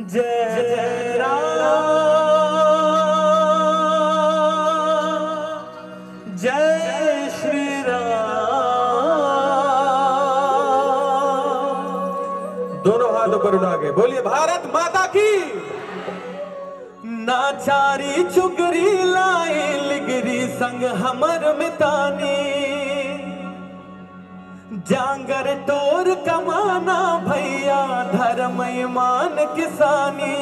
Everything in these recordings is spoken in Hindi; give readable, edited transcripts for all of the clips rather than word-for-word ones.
जय राम जय श्री राम। दोनों हाथ ऊपर उठा के बोलिए भारत माता की। नाचारी चुगरी लाई लिगरी संग हमर मितानी, जांगर टोर कमाना भैया धर्म ईमान किसानी।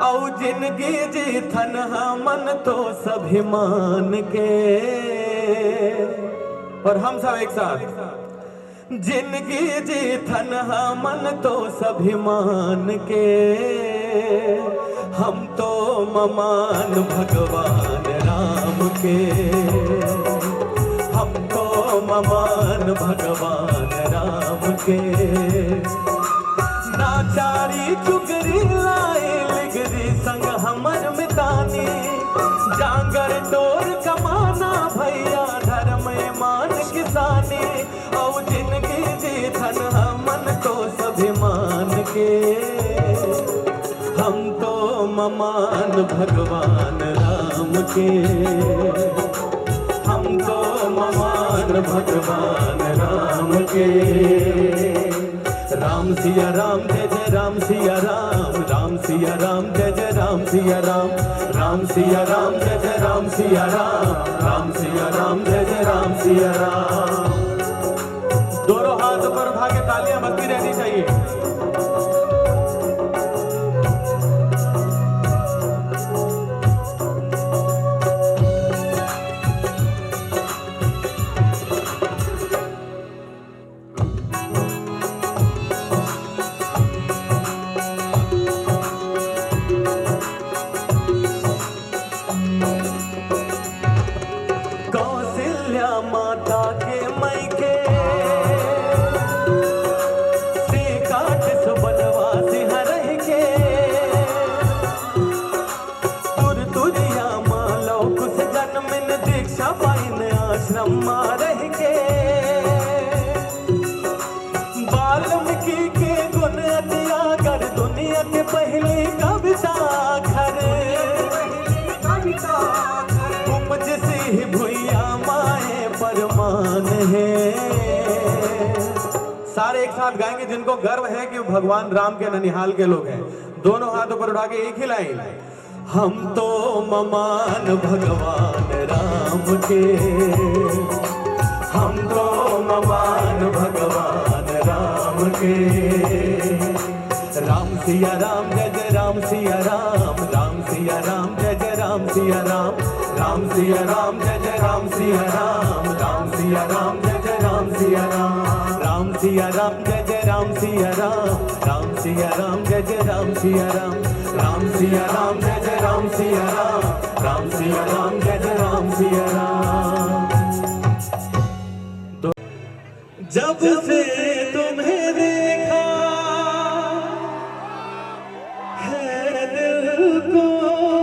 औ जिंदगी जी थन मन तो सभिमान के। और हम सब एक साथ, जिंदगी जी थन मन तो सभिमान के। हम तो ममान भगवान राम के, हम तो ममान भगवान राम के। नाचारी चुगरी लाई लिगरी संग हमर मितानी, जांगर टोर कमाना भैया धर्म ईमान किसानी। औ जिंदगी जी धन मन तो सभिमान के। हम तो ममान भगवान राम के, हम तो ममान भगवान राम के। राम सिया राम जय जय राम सिया राम, राम सिया राम जय जय राम सिया राम। राम सिया राम जय जय राम सिया राम, राम सिया राम जय जय राम सिया राम। दोनों हाथ ऊपर उठा के तालियां बजती रहनी चाहिए। माता के मैके से काट सुबनवा से हरह के। तुरतुरिया मालो कुछ जन्मिन दीक्षा पाइन आश्रम में रह के। वाल्मीकि के गुण अतियागर दुनिया के पहली कविता घर। उपज से भुइया परमान है। सारे एक साथ गाएंगे जिनको गर्व है कि भगवान राम के ननिहाल के लोग हैं। दोनों हाथ ऊपर उठा के एक ही लाइन, हम तो ममान भगवान राम के, हम तो ममान भगवान राम के। राम सिया राम जय जय राम सिया राम, राम सिया राम जय जय राम सिया राम। राम सिया राम जय जय राम सिया राम, राम सिया राम जय जय राम सिया राम। राम सिया राम जय जय राम सिया राम, राम सिया राम जय जय राम सिया राम। राम सिया राम जय जय राम सिया राम, राम सिया राम जय जय राम सिया राम। जब से तुम्हें देखा है दिल को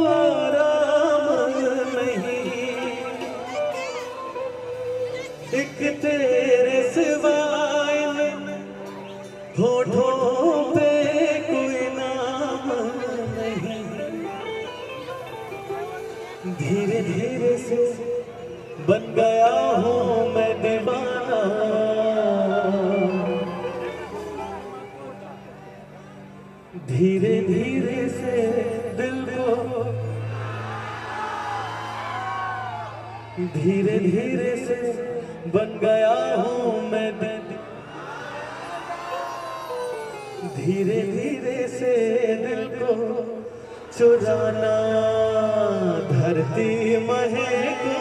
आराम नहीं, एक तेरे सिवाय होठों पे कोई नाम नहीं। धीरे धीरे से बन गया हूँ मैं दीवाना, धीरे धीरे से दिल को, धीरे धीरे से बन गया हूँ मैं। धीरे धीरे से दिल को चुराना धरती महे को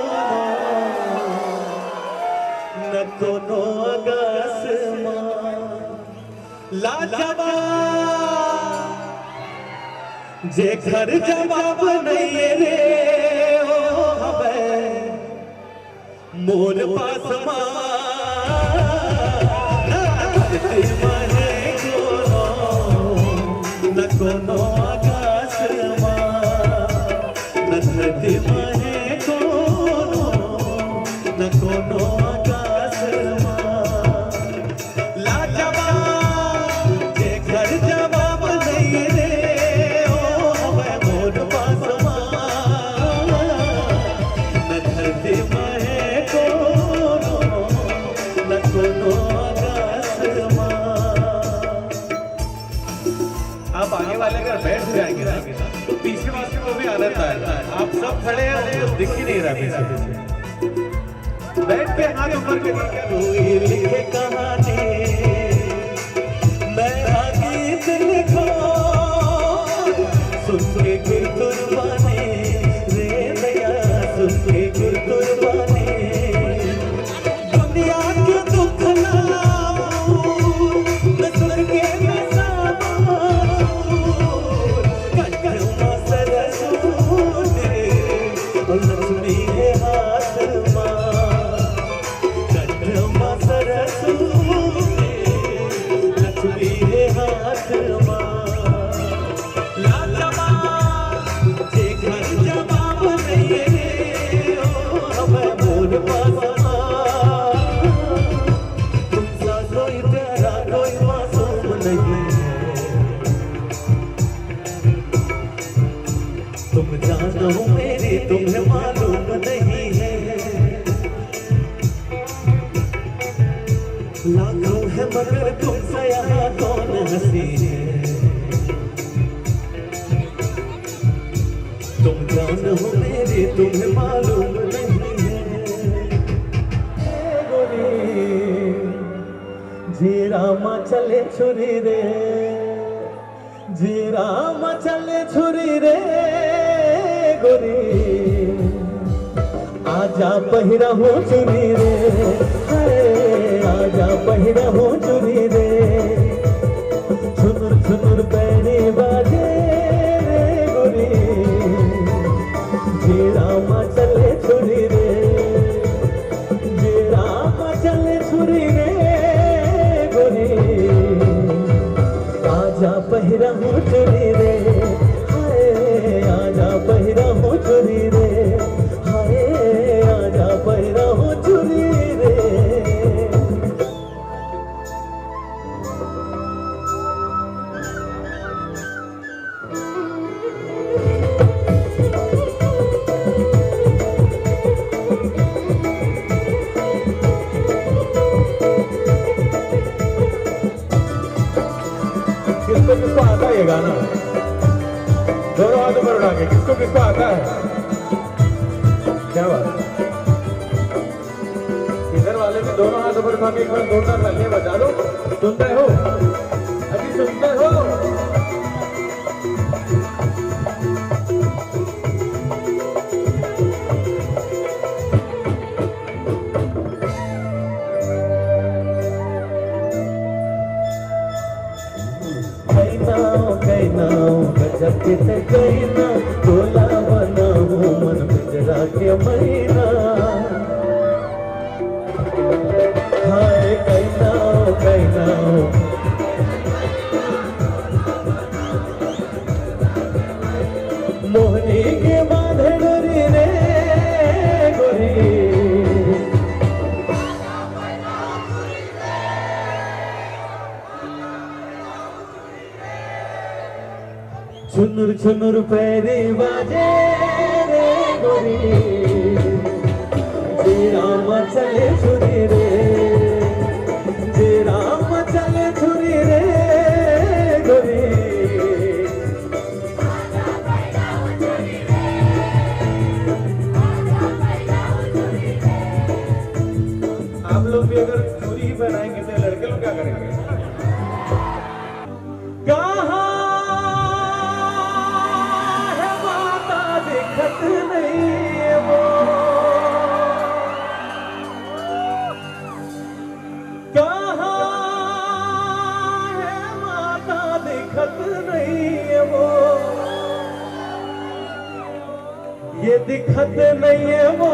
न कोनो आसमां। लाजवाब जे घर जवाब नहीं रे ओ हवे मोर पास न कोनो आकाशमा, न धरती महे कोनो, न कोनो आकाशमा। लाजवाब जे घर जवाब नहीं रहा पीछे बैठ के हाथ ऊपर करके कोई लिखे कहानी मैं गीत लिखो सुन के गुर कुर्बानी रे दया सुन के गुर कुर्बानी दुनिया के दुख लाऊं मैं सुन के मैं सामूं कटमा सरसूने और लक्ष्मी है हाथ तुम जानो मेरी तुम्हें मालूम नहीं है लाखों है मगर तुमसे यहाँ कौन हंसी है तुम जानो मेरी तुम्हें मालूम नहीं है गोरी जी रामा चले छुरी रे जी रामा चले छुरी रे गोरी आजा पहिरा हो चुरी रे आजा पहिरा हो चुरी रे छुनुर छुनुर पैरी बाजे रे गोरी जी रामा चले छुरी रे जी रामा चले छुरी रे गोरी आजा पहिरा हो चुरी रे आजा पहिरा हो चुरी रे हाय आजा पहिरा हो चुरी रे किसको किसको आता है ये गाना दोनों हाथों पर उठा के किसको किसको आता है क्या बात इधर वाले भी दोनों हाथों पर उठा के एक बार जोरदार तालियां बजा दो सुनते हो अभी सुनते हो गजब के कहना तोला बनाऊं मन पिंजरा के महीना हाय कहना कहना मोहनी के बांधे डोरी रे गोरी छुनुर छुनुर पैरी बाजे रे गोरी जी रामा चले छुरी रे जी रामा चले छुरी रे गोरी आप लोग भी अगर छुरी ही पहनाएंगे तो लड़के लोग क्या करेंगे कहाँ दिखत नहीं वो कहाँ है माता दिखत नहीं वो ये दिखत नहीं है वो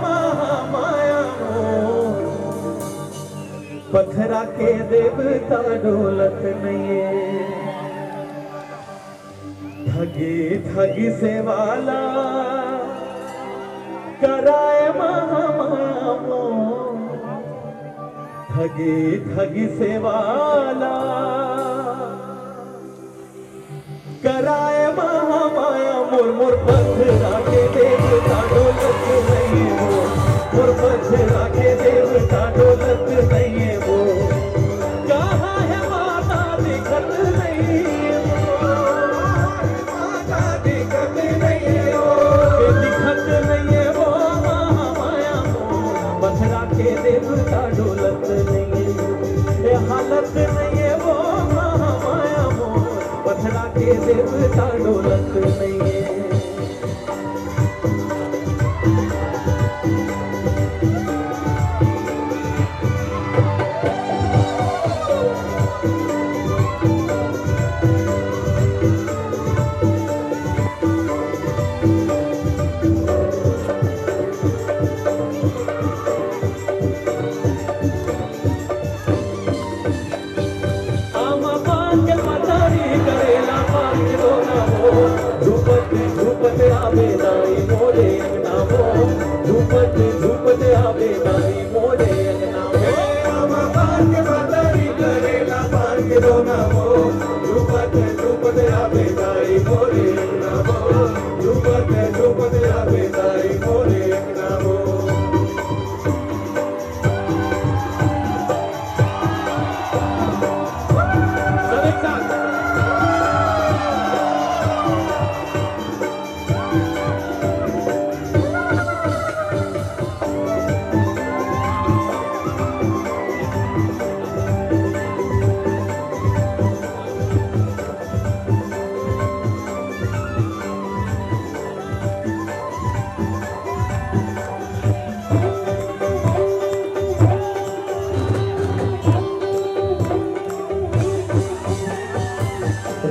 महामाया वो पत्थरा के देवता डोलत नहीं है ठगी ठगी से वाला कराए महामाया ठगी ठगी से वाला कराए महामाया मोर मोर पत्थरा के देवता डोलत नहीं हो मोर पत्थरा के देवता डोलत नहीं है वो कहाँ है माता दिखत नहीं दिखत नहीं है वो आगे देवता डोलत नहीं है।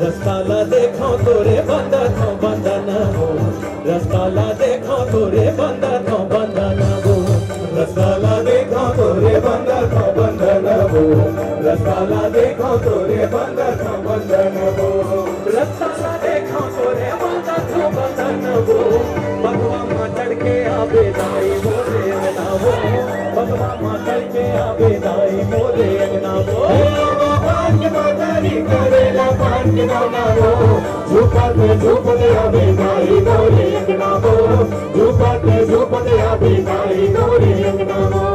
रस्ताला देखो तोरे बंधन हो बंधन हो, रस्ताला देखो तोरे बंधन हो बंधन हो, रस्ताला देखो तोरे बंधन हो बंधन हो, रस्ताला देखो तोरे बंधन हो बंधन हो, रस्ताला देखो तोरे बंधन हो बंधन हो, भगवान मां चढ़ के आवे दाई मोरे अंगना हो, भगवान मां चढ़ के आवे दाई मोरे अंगना हो। करेला पान के नाना हो, झूपते आवे दाई मोरे अंगना हो, झूपते आवे दाई मोरे अंगना हो।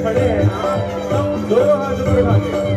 खड़े हैं दोनों हाथ ऊपर उठा के।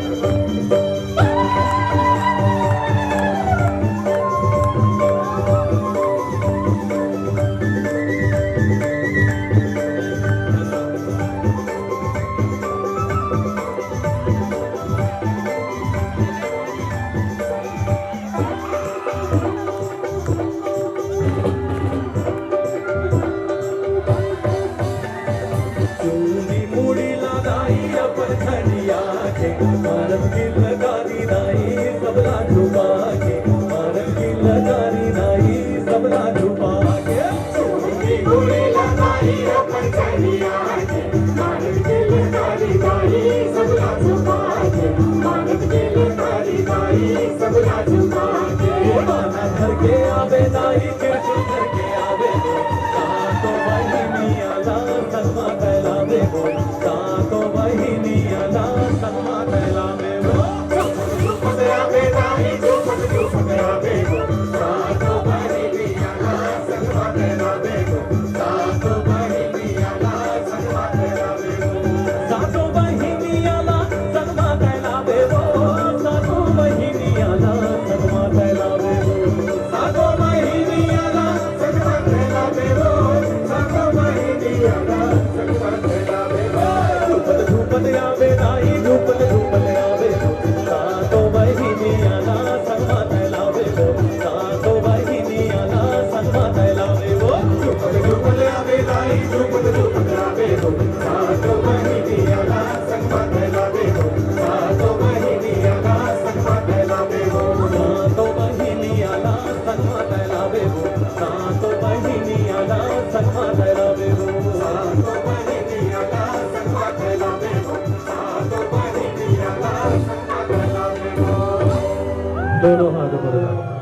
दोनों हाथों पर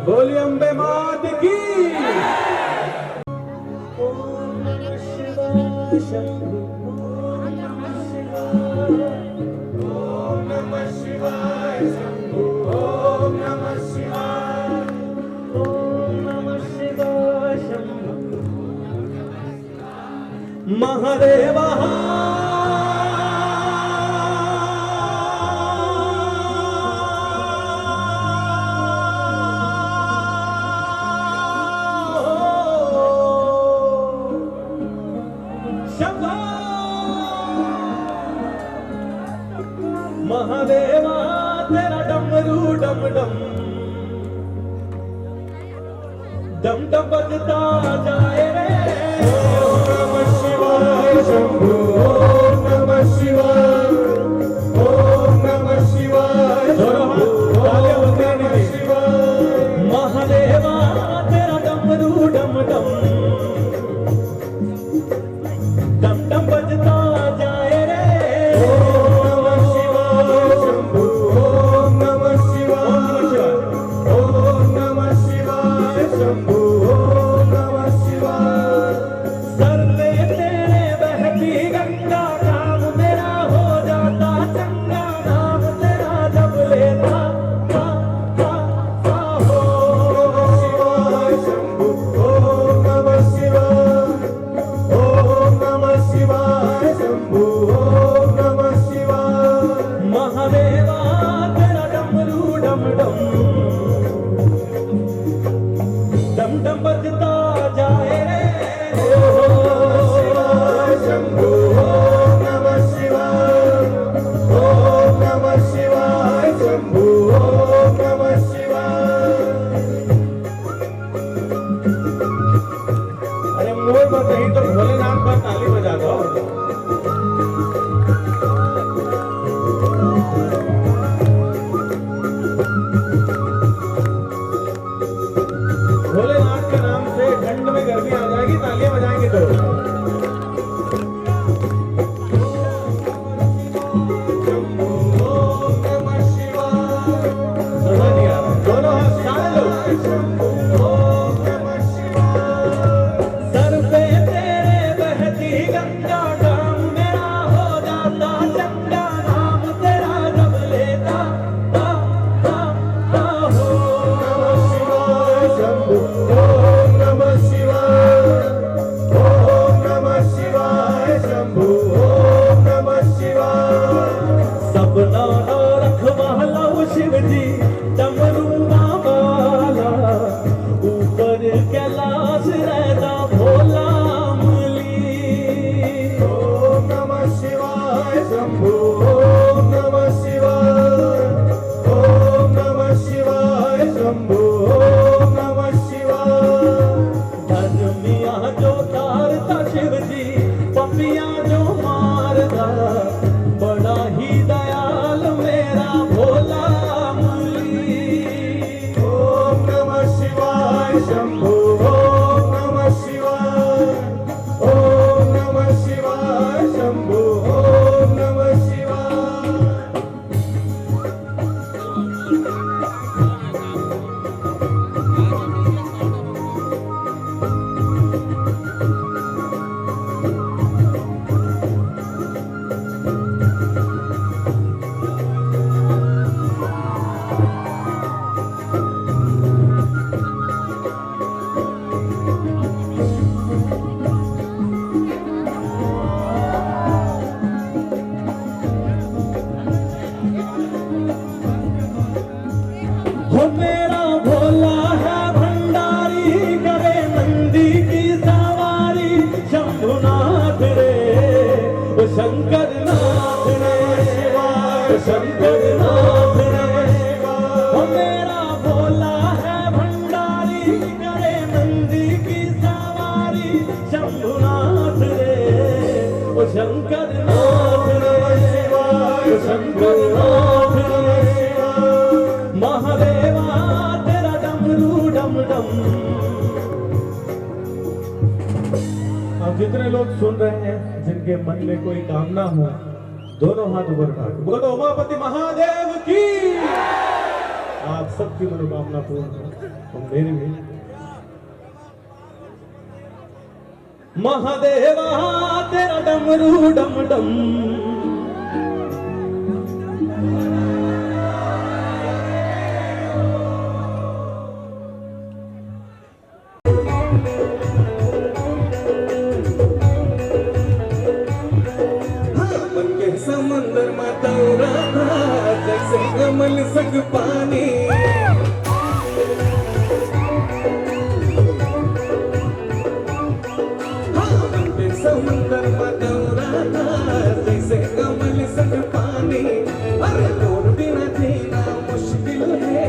बोली अम्बे मात की। ओम नमः शिवाय शंभु, ओम नमः शिवाय, ओम नमः शिवाय शंभु, ओम नमः शिवाय, ओम नमः शिवाय शंभु, महादेवा डम डम डम डम बजता जाए रे। ओम नमः शिवाय शंभू ओम नमः शिवाय ओम नमः शिवाय शंभू ओम नमः शिवाय। महादेवा तेरा डमरू डम डम डम डम बजता जाए रे। ओम नमः शिवाय शंभू ओम नमः शिवाय ओम नमः शिवाय शंभू ओम नमः शिवाय। सर पे तेरे बहती गंगा नाम मेरा हो जाता चंगा नाम तेरा जब लेता हो। शिवाय शंभू ओम नमः शिवाय ओम नमः शिवाय शंभू ओम नमः शिवाय। महादेवा तेरा डमरू डम डम डम डम बजता जाए रे। ओम शिवाय शंभू ओम नमः शिवाय ओम नमः शिवाय शंभू ओम नमः शिवाय। अरे मोर पर कहीं तो भोलेनाथ पर ताली बजा दो। भोलेनाथ के नाम से ठंड में गर्मी आ जाएगी, तालियां बजाएंगे तो। ओम नमः शिवाय। सुना दिया दोनों हाथ सारे लोग। ओम नमः शिवाय। सर पे तेरे बहती गंगा नाम मेरा हो जाता चंगा नाम तेरा जब लेता हो। शंभू ओम नमः शिवाय ओम नमः शिवाय शंभू ओम नमः शिवाय। सपना रखवाला शिव जी डमरू वाला ऊपर कैलाश रहता भोला मुरली। ओम नमः शिवाय शंभू ओम नमः शिवाय ओम नमः शिवाय शंभू ओम नमः शिवाय। धर्मिया जो तारता शिव जी पपिया जो मारता बड़ा ही दयाल मेरा भोला मुरली। ओम नमः शिवाय शंभू ओम नमः शिवाय ओम नमः शिवाय शंभू ओम नमः शिवाय। हो मेरा भोला है भंडारी करे नंदी की सवारी शंभुनाथ रे ओ शंकर नाथ रे शिवाय शंकर नाथ रे। हो मेरा भोला है भंडारी करे नंदी की सवारी शंभुनाथ रे ओ शंकर नाथ रे शिवाय शंकर नाथ रे। महादेवा तेरा डमरू डम डम। अब जितने लोग सुन रहे हैं जिनके मन में कोई कामना हो दोनों हाथ ऊपर उठा के बोलो उमापति महादेव की। आप सबकी मनोकामना पूर्ण हो और मेरी भी। महादेवा तेरा डमरू डम डम समंदर माता जैसे कमल संग पानी। समंदर माता जैसे कमल संग पानी। अरे तोर बिना जीना मुश्किल है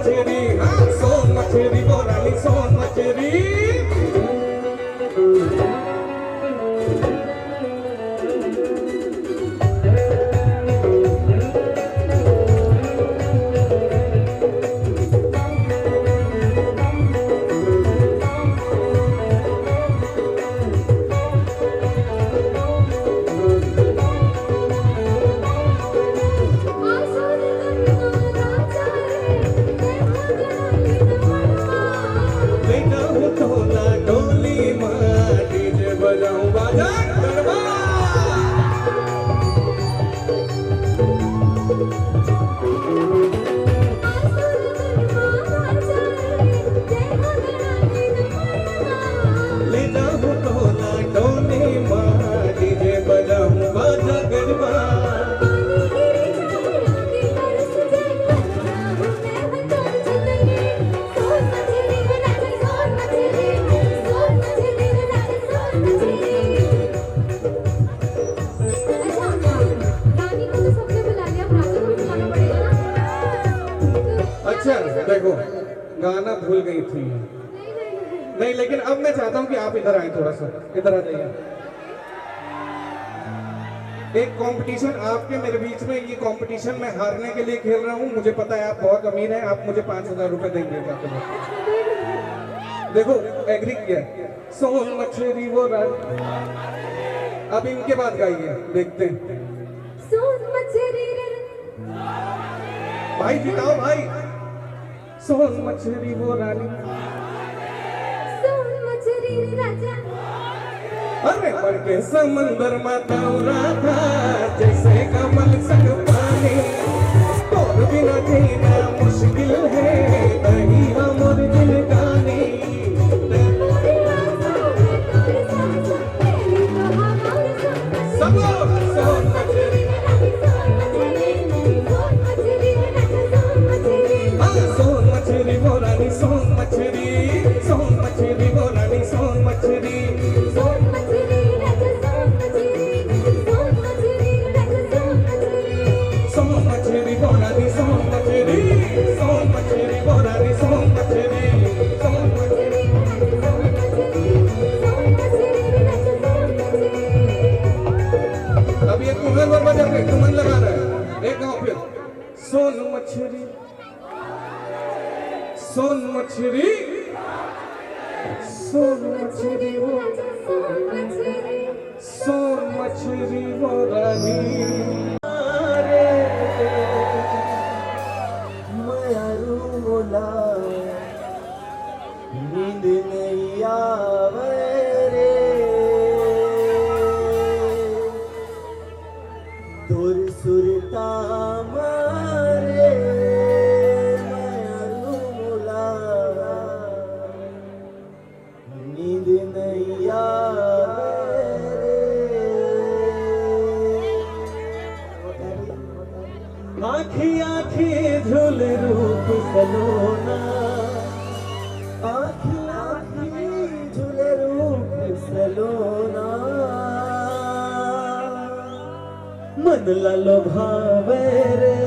मछरी, हाँ सोन मछरी वो रानी सोन मछरी। देखो गाना भूल गई थी नहीं, लेकिन अब मैं चाहता हूं कि आप इधर आए, थोड़ा सा इधर आ जाइए। एक कंपटीशन आपके मेरे बीच में, ये कंपटीशन मैं हारने के लिए खेल रहा हूं। मुझे पता है आप बहुत अमीर हैं, आप मुझे 5,000 रुपए देंगे। देखो एग्री किया। सोन मछली वो रानी, अब इनके बाद गाइए, देखते हैं। सोन मछली भाई जिताओ भाई। सोन मछली वो रानी, सोन मछली राजा, अरे बढ़ के समंदर में दौड़ा था जैसे कमल संग पानी। तोर बिना जीना मुश्किल है, दही हमर दिल गानी। सब लोग सोन मछली, सोन मछली वो रानी सोन मछली, सोन मछली वो रानी सोन मछली। सोन मछली राजा, सोन मछली, सोन मछली राजा, सोन मछली, सोन मछली वो रानी सोन मछली, सोन मछली वो रानी सोन मछली, सोन मछली, सोन मछली राजा, सोन मछली। अब ये कुंगल वर बजा के तुमन लगा रहा है। एक गाँव फिर सोन मछली, सोन मछली, सोन मछली वो, सोन मछली, सोन मछली वो रानी। नींद नहीं आवे रे, दूर सुरता मारे नींद नहीं आवे रे। आँखी आँखी झूल रूप सलोना, आँखी आँखी झूल रूप सलोना। मन लालो भावे रे,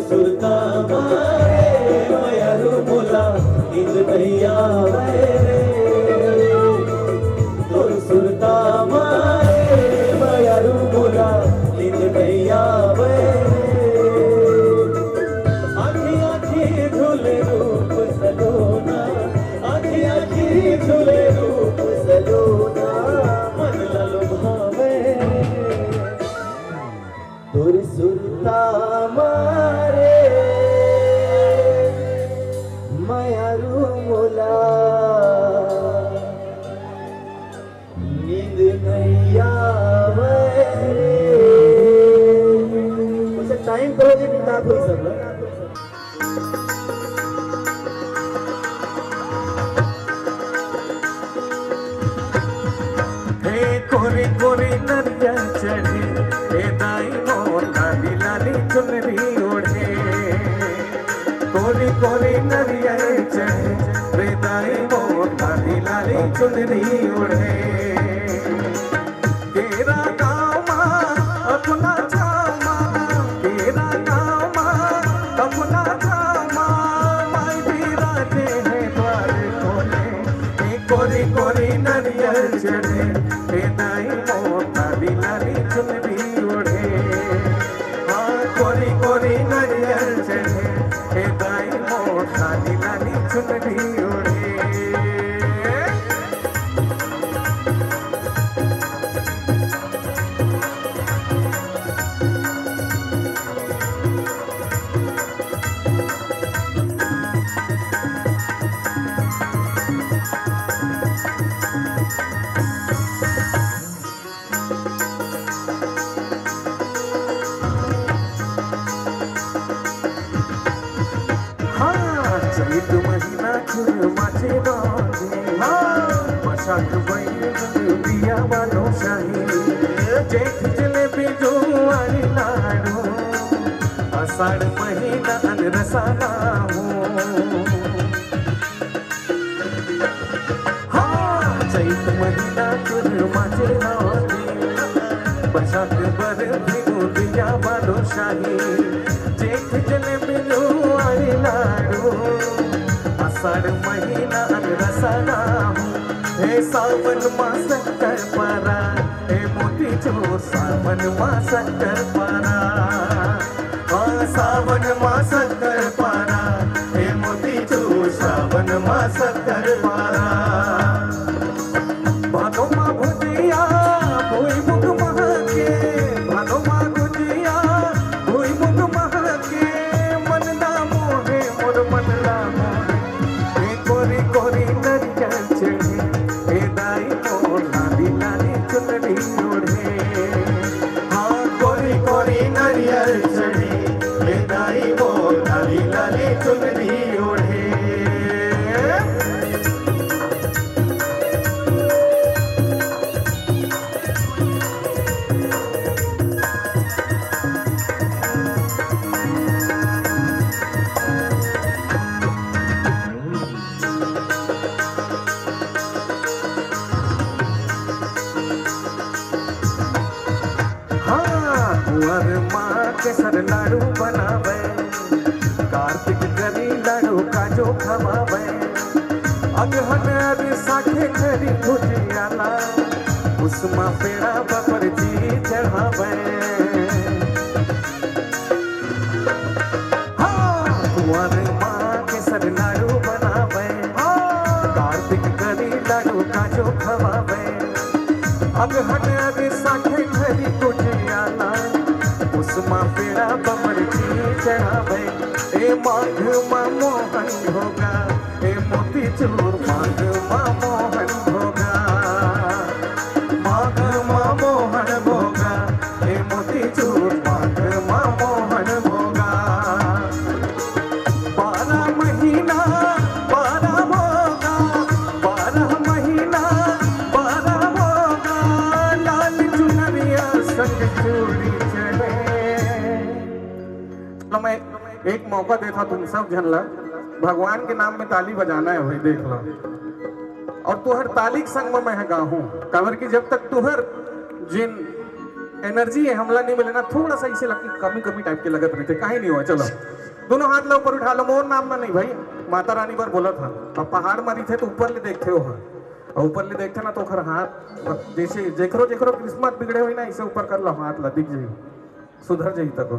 सुरता मारे मयारू मोला नींद नहीं आवे रे। तोर सुरता मारे मयारू मोला नींद नहीं आवे रे। आँखी आँखी झूले रूप सलोना, आँखी आँखी झूले रूप सलोना। मन लालो भावे तोर सुरता मारे मयारू मोला। कोरी कोरी नरिया चढ़े ए दाई मोर लाली लाली चुनरी ओढ़े कोरी कोरी नरिया चढ़े रे दाई मोर लाली लाली चुनरी ओढ़े केरा गाँव अपना छामा केरा गाँव अपना छामा माई भी राजे हैं द्वार खोले कोरी कोरी नरिया चढ़े हे दाई मोर लाली लाली चुनरी ओढ़े हाँ कोरी कोरी नरिया चढ़े हे दाई मोर लाली लाली चुनरी ओढ़े चैत महीना माझे बाजे मशाक बैल बिया वालो शाही जेठ जलेबी जुवारी लाडू आषाढ महिना अनरसाना हो चैत महीना माझे बाजे मशाक बैल बिया वालो शाही जेठ जलेबी जुवारी लाडू आषाढ महिना रसाना हे सावन मास कर पारा हे मोती चो सावन मास कर पारा हाँ सावन मास कर पारा हे मोती चो सावन मास कर पारा भादो मा भुजिया भुई मुख महके भादो मा भुजिया भुई मुख महके मन ना मोहे मोर मन ला मोहे कोरी कोरी नरिया चढ़े हे दाई मोर लाली लाली चुनरी ओढ़े हाँ कोरी कोरी नरिया चढ़े हे दाई मोर लाली लाली चुनरी ओढ़े कुंवर माँ के सर लाडू बनावे कार्तिक करी लाडू काजो खवावे अगहन अरे साठे खरी भुजियाला उसमा पेड़ा बपर जी चढ़ावे कुंवर माँ के सर लाडू बनावे कार्तिक करी लाडू काजो खवावे अगहन अरे साठे खरी भुजियाला उसमा पेड़ा बपर जी चढ़ावे ए माघ माँ मोहन भोगा ए मोती चूर माघ माँ मोहन भोगा माघ माँ मोहन भोगा ए मोती चूर माघ माँ मोहन भोगा 12 महीना 12 भोगा 12 महीना 12 भोगा लाल चुनरिया संग चूड़ी मैं एक मौका देखा तुम सब जन ला भगवान के नाम में ताली बजाना है वही देख लो और तुहर ताली के संग में मैं गाहूं काबर की जब तक तुहर जिन एनर्जी है हमला नहीं मिले ना थोड़ा सा इसे लगती कमी कमी टाइप के लगत रहते कहीं नहीं हुआ चलो दोनों हाथ लो ऊपर उठा लो मोर नाम में नहीं भाई माता रानी पर बोला था अब पहाड़ मारी थे तो ऊपर ले देखते हो और ऊपर ले देखते ना तो खर हाथ जैसे जेकरो जेकरो किस्मत बिगड़े हुई ना इसे ऊपर कर लो हाथ ला दिख जाए सुधर जाए तक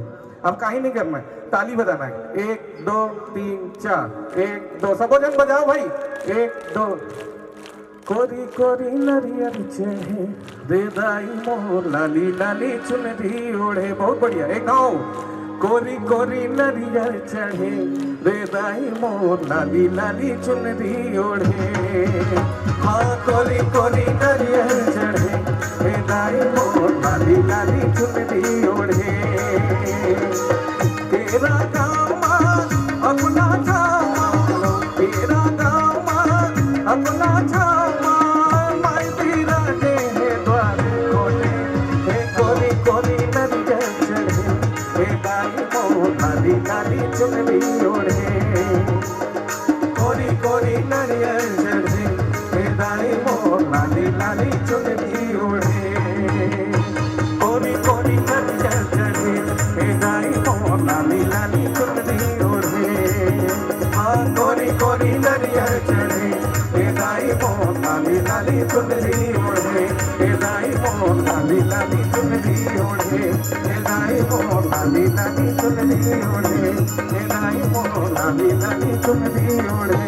अब कहीं नहीं करना है ताली बजाना है 1 2 3 4 1 2 सबो जन बजाओ भाई 1 2 कोरी कोरी नरियर चढ़े रे दाई मोर लाली लाली चुनरी ओढ़े बहुत बढ़िया एक गाँव कोरी कोरी नरियर चढ़े रे दाई मोर लाली लाली चुनरी ओढ़े हाँ कोरी कोरी नरियर चढ़े रे दाई मोर लाली लाली चुनरी ओढ़े तेरा गामा अपना छामा तेरा गामा अपना छामा माई तेरा दे द्वार लाली चुनरी ओढ़े कोरी कोरी नजर चढ़े दाई हो लाली लाली चुनरी ओढ़े हाँ कोरी कोरी नजर चढ़े दाई हो लाली लाली चुनरी ओढ़े दाई हो लाली लाली चुनरी ओढ़े दाई हो लाली लाली चुनरी ओढ़े दाई हो लाली लाली चुनरी ओढ़े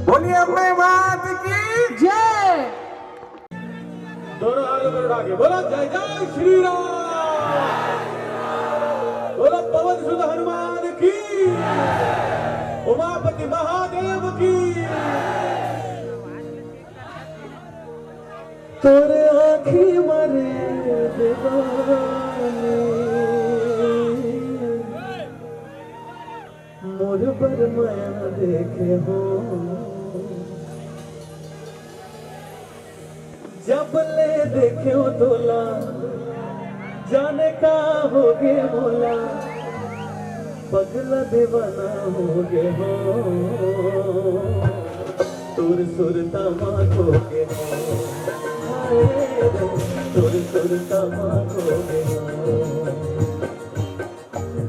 बोलिए अपने बात की जय। दोनों हाथ ऊपर उठा के बोलो जय जय श्री राम। बोलो पवन सुत हनुमान की, उमापति महादेव की। तोरे आँखी मरे दीवाने मोर पर माया देखे हो जब ले देखे हो तोला जाने का हो गे बोला पगला दीवाना हो गे हो तुर सुरता माँ खो गे हो तुर सुरता माँ खो गे हो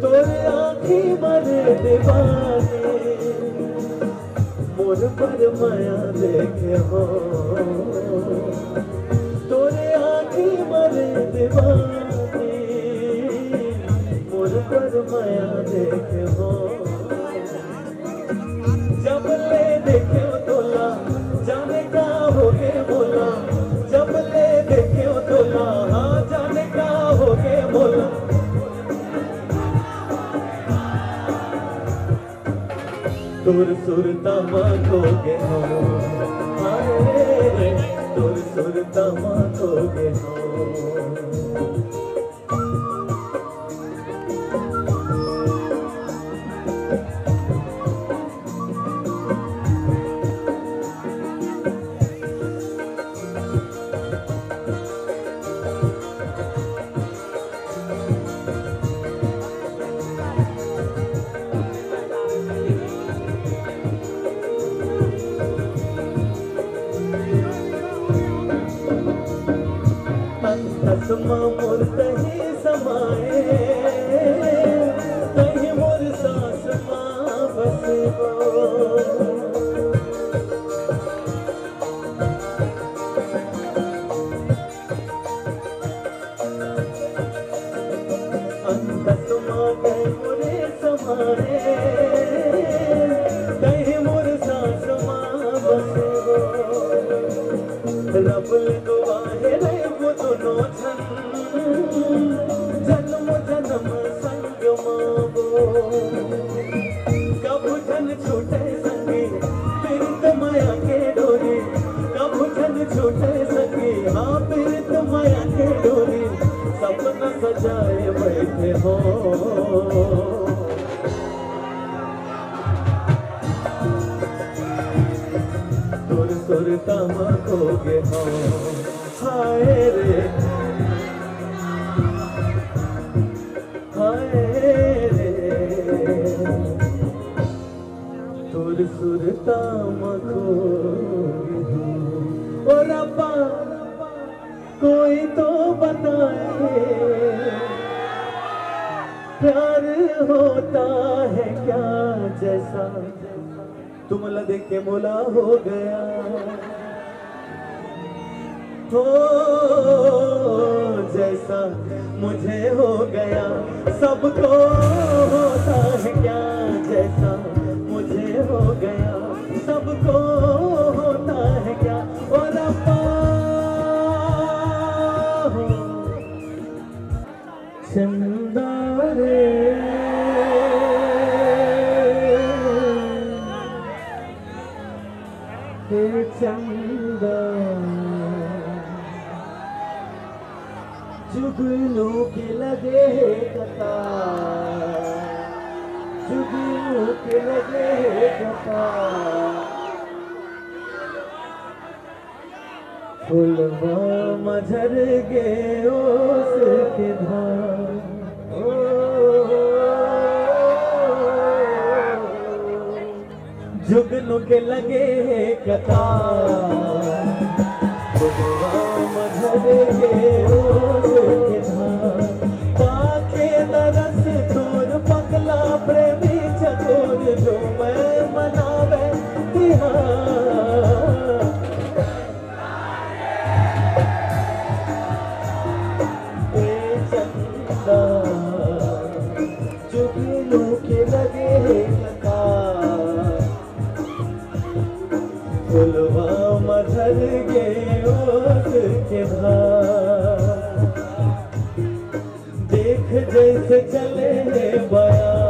तोरे आँखी मरे दीवाने मोर पर माया देखे हो तोरे आँखी मरे दीवाने मोर पर माया देखे हो जब ले देखे हो तोला जाने का हो गे बोला जब ले देखे हो तोला हाँ जाने का हो गे बोला तुर सुरता माँ खो गे हो हाय तुर सुरता माँ खो गे हो तस्मा मोर तही समाए तही मोर सास माँ बसबो तस्मा तही मोरे समाए तही मोर सास माँ बसबो रब दुआ है रे वो दोनों जन्म जन्म संग मावो कब जन छूटे संगी पीड़ित माया के डोरी कब जन छूटे संगी हाँ पीड़ित माया के डोरी सपना सजाए बैठे हो तुर सुरता माँ खो गे हो हाय रे हाय रे तुर सुरता माँ खो गे हो ओ रब्बा कोई तो बताए प्यार होता है क्या जैसा तुमला देख के मोला हो गया हो जैसा मुझे हो गया सबको होता है क्या जैसा मुझे हो गया सबको होता है क्या और अब्बा हो चंदा रे हे चंदा जुगनू के लगे कतार जुगनू के लगे कतार फुलवा मझर गे उसके धार जुगनू के लगे कतार फुलवा मधर गे ओस के धाम पाके तरस तोर पगला प्रेमी चकोर जो मैं मनावे तिहार ए चंदा जुगनू के लगे कतार फुलवा मधर गे ओस के धाम देख जैसे चले बयान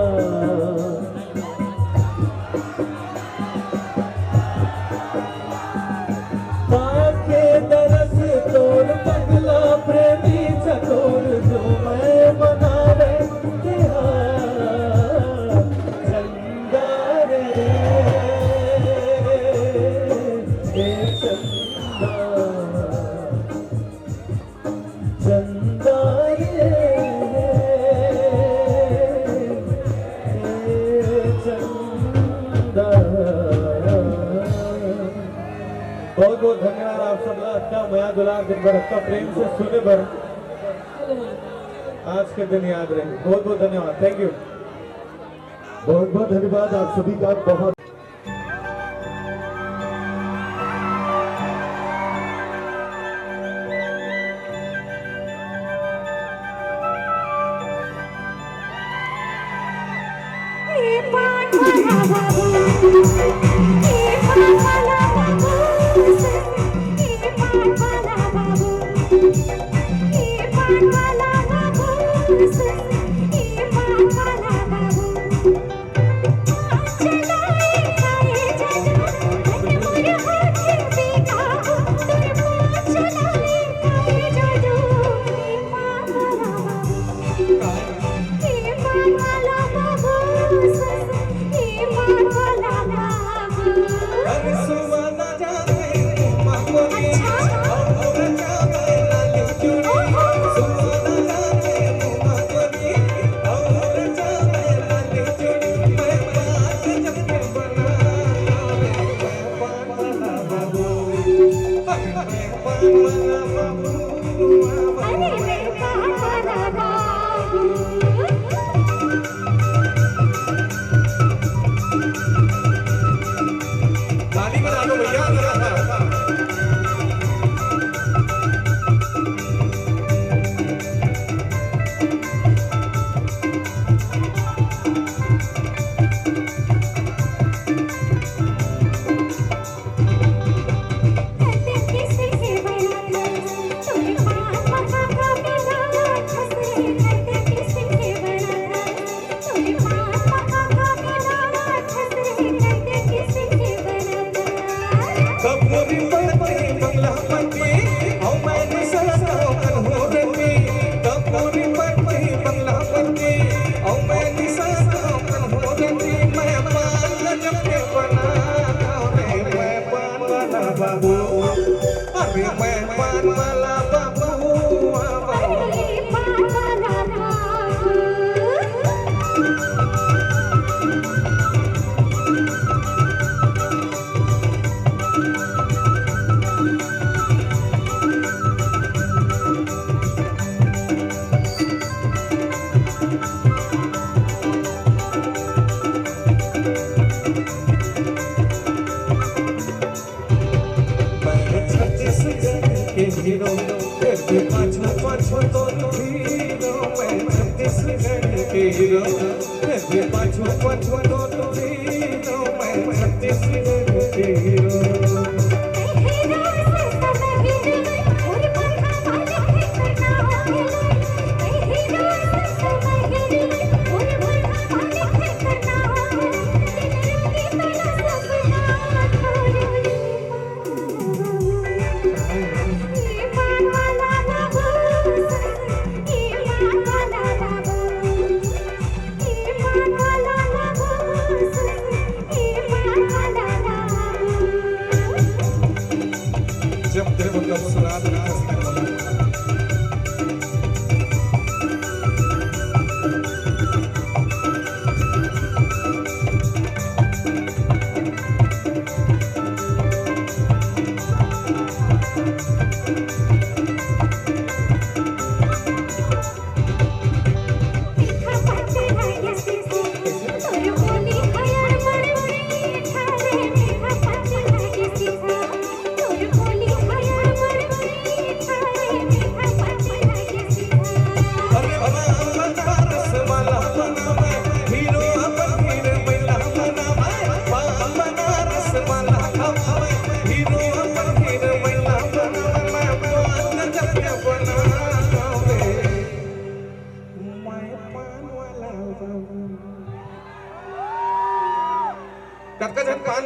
पाके दरस तोर पगला प्रेमी चकोर जो मैं मनावे तिहार चंदा रे ए चंदा चंदा रे ए चंदा बहुत बहुत धन्यवाद आप सबका अच्छा मया दुलार दिन भर अच्छा प्रेम से सुने भर आज के दिन याद रहे बहुत बहुत धन्यवाद थैंक यू बहुत बहुत धन्यवाद आप सभी का बहुत ताली बजा दो भैया जब देव का सुराद हंसने वाला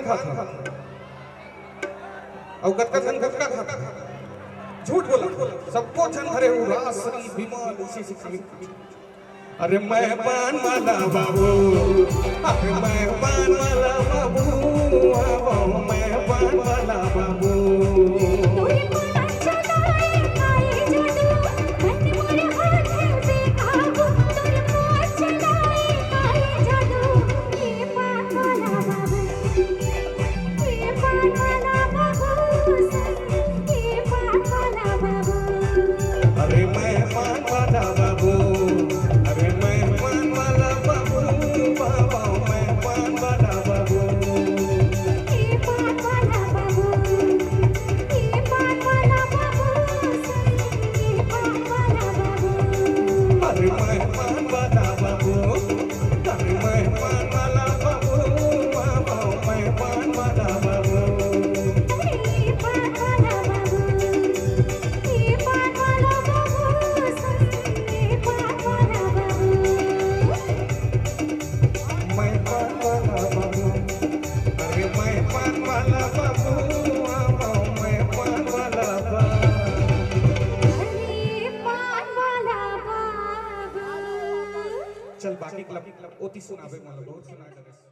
पान खाता और गत्ता जन गुटखा खाता झूठ बोला सबको जन हरे हो रासरी बीमार उसी से खाली अरे मैं पान वाला बाबू अरे मैं पान वाला बाबू मैं पान वाला बाबू तोरे पान चलाए खाए जादू मन मोरे हाथ से काबू तोरे पान चलाए खाए जादू ये पान वाला बाबू ये पान वाला बाबू ये पान वाला बाबू अरे मैं पान वाला बाबू अरे मैं पान वाला बाबू बाबा मैं पान वाला बाबू ये पान वाला बाबू ये पान वाला बाबू ये पान वाला बाबू अरे मैं पान वाला बाबू अरे मैं पान वाला बाबू बाबा मैं पान वाला बाबू ये पान वाला बाबू ये पान वाला बाबू ये पान वाला बाबू मैं पान वाला बाबू अरे मैं पान वाला बाबू बाबा मैं पान वाला बाबू अरे पान वाला बाबू चल बाकी क्लब ओती सुनावे मला बहुत सुना करे